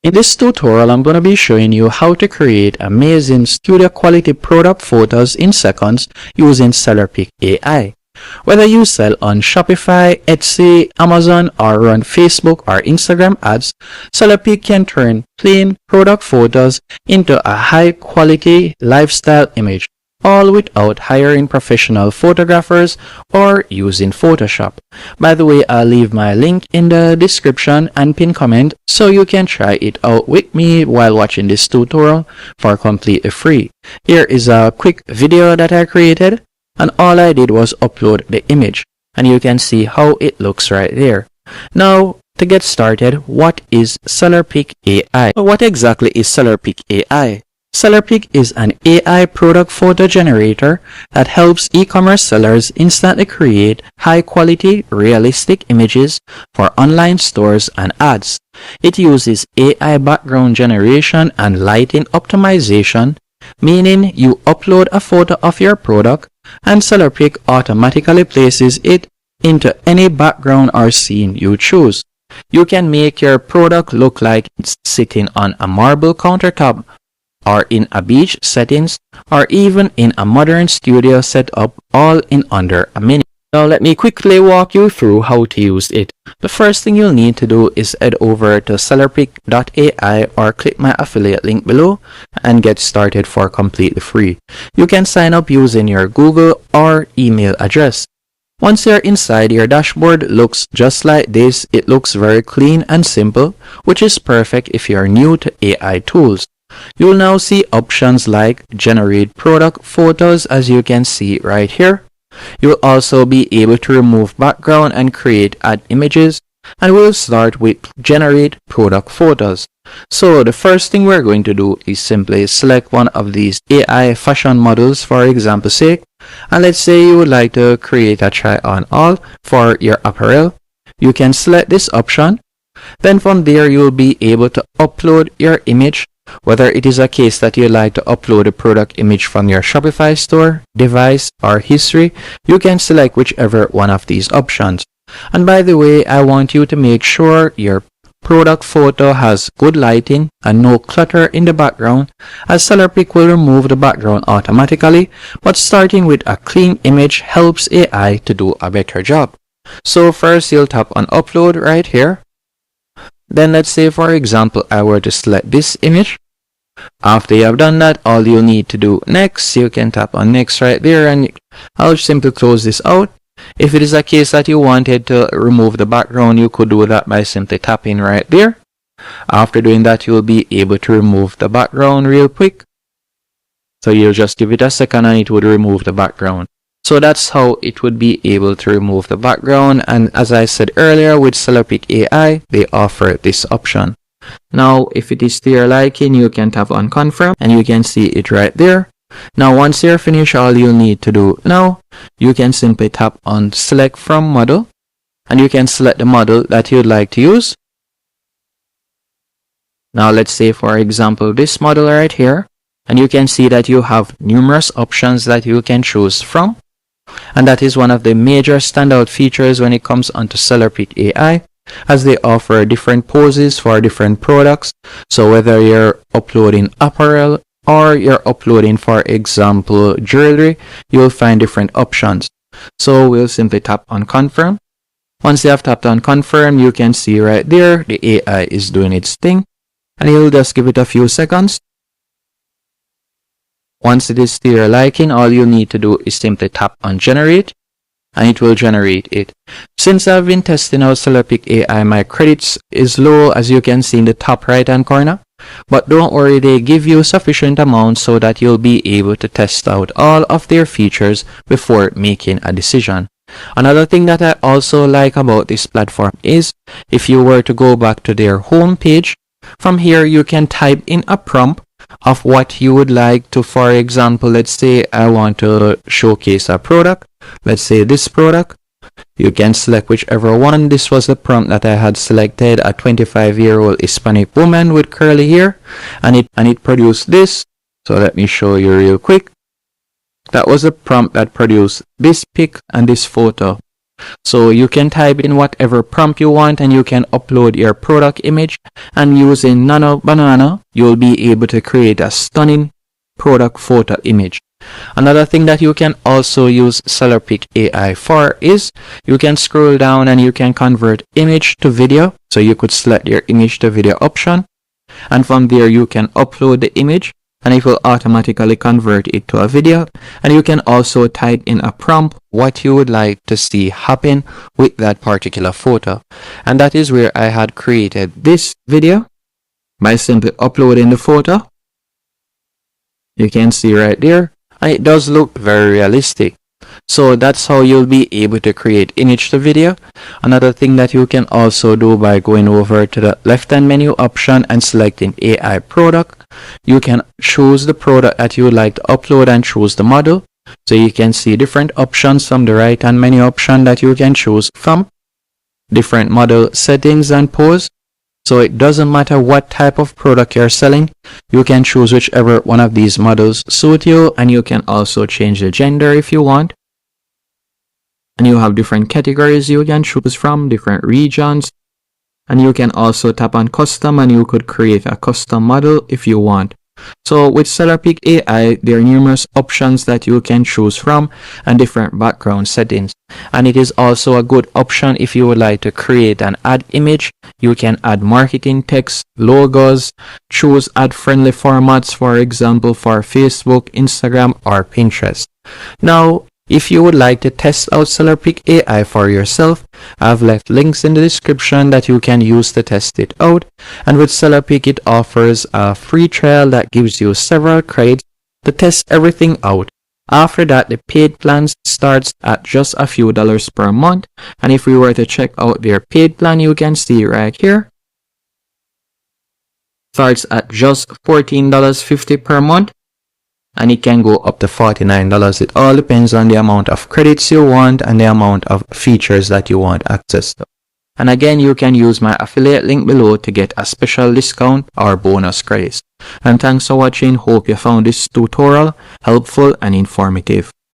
In this tutorial, I'm going to be showing you how to create amazing studio quality product photos in seconds using SellerPic AI. Whether you sell on Shopify, Etsy, Amazon, or run Facebook or Instagram ads, SellerPic can turn plain product photos into a high quality lifestyle image, all without hiring professional photographers or using Photoshop. By the way, I'll leave my link in the description and pin comment so you can try it out with me while watching this tutorial for completely free. Here is a quick video that I created, and all I did was upload the image, and you can see how it looks right there. Now, to get started, what is SellerPic AI? What exactly is SellerPic AI? SellerPic is an AI product photo generator that helps e-commerce sellers instantly create high-quality, realistic images for online stores and ads. It uses AI background generation and lighting optimization, meaning you upload a photo of your product and SellerPic automatically places it into any background or scene you choose. You can make your product look like it's sitting on a marble countertop, or in a beach settings, or even in a modern studio setup, all in under a minute. Now let me quickly walk you through how to use it. The first thing you'll need to do is head over to sellerpic.ai or click my affiliate link below and get started for completely free. You can sign up using your Google or email address. Once you're inside, your dashboard looks just like this. It looks very clean and simple, which is perfect if you're new to AI tools. You'll now see options like generate product photos, as you can see right here. You'll also be able to remove background and create ad images, and we'll start with generate product photos. So the first thing we're going to do is simply select one of these AI fashion models for example's sake, and let's say you would like to create a try on all for your apparel. You can select this option. Then from there you'll be able to upload your image. Whether it is a case that you like to upload a product image from your Shopify store, device, or history, you can select whichever one of these options. And by the way, I want you to make sure your product photo has good lighting and no clutter in the background, as SellerPic will remove the background automatically, but starting with a clean image helps AI to do a better job. So first you'll tap on upload right here. Then let's say for example I were to select this image. After you have done that, all you need to do next, you can tap on next right there, and I'll simply close this out. If it is a case that you wanted to remove the background, you could do that by simply tapping right there. After doing that, you'll be able to remove the background real quick. So you'll just give it a second and it would remove the background. So that's how it would be able to remove the background, and as I said earlier, with SellerPic AI, they offer this option. Now, if it is to your liking, you can tap on confirm and you can see it right there. Now, once you're finished, all you'll need to do now, you can simply tap on select from model and you can select the model that you'd like to use. Now, let's say for example, this model right here, and you can see that you have numerous options that you can choose from. And that is one of the major standout features when it comes onto SellerPic AI, as they offer different poses for different products. So whether you're uploading apparel or you're uploading, for example, jewelry, you'll find different options. So we'll simply tap on confirm. Once you have tapped on confirm, you can see right there the AI is doing its thing, and you'll just give it a few seconds. Once it is to your liking, all you need to do is simply tap on generate, and it will generate it. Since I've been testing out SellerPic AI, my credits is low, as you can see in the top right hand corner. But don't worry, they give you sufficient amount so that you'll be able to test out all of their features before making a decision. Another thing that I also like about this platform is if you were to go back to their home page, from here you can type in a prompt of what you would like to, for example, let's say I want to showcase a product. Let's say this product. You can select whichever one. This was the prompt that I had selected, a 25-year-old Hispanic woman with curly hair, and it produced this. So let me show you real quick. That was a prompt that produced this pic and this photo. So you can type in whatever prompt you want and you can upload your product image, and using Nano Banana you'll be able to create a stunning product photo image. Another thing that you can also use SellerPic AI for is you can scroll down and you can convert image to video. So you could select your image to video option, and from there you can upload the image and it will automatically convert it to a video. And you can also type in a prompt what you would like to see happen with that particular photo. And that is where I had created this video by simply uploading the photo. You can see right there, and it does look very realistic. So that's how you'll be able to create image to video. Another thing that you can also do by going over to the left hand menu option and selecting AI product, you can choose the product that you would like to upload and choose the model. So you can see different options from the right hand menu option that you can choose from, different model settings and pose. So it doesn't matter what type of product you're selling, you can choose whichever one of these models suit you, and you can also change the gender if you want. And you have different categories you can choose from, different regions. And you can also tap on custom and you could create a custom model if you want. So with SellerPic AI, there are numerous options that you can choose from and different background settings. And it is also a good option if you would like to create an ad image. You can add marketing text, logos, choose ad-friendly formats, for example, for Facebook, Instagram, or Pinterest. Now, if you would like to test out SellerPic AI for yourself, I've left links in the description that you can use to test it out. And with SellerPic, it offers a free trial that gives you several credits to test everything out. After that, the paid plan starts at just a few dollars per month. And if we were to check out their paid plan, you can see right here, starts at just $14.50 per month. And it can go up to $49. It all depends on the amount of credits you want and the amount of features that you want access to. And again, you can use my affiliate link below to get a special discount or bonus credits. And thanks for watching. Hope you found this tutorial helpful and informative.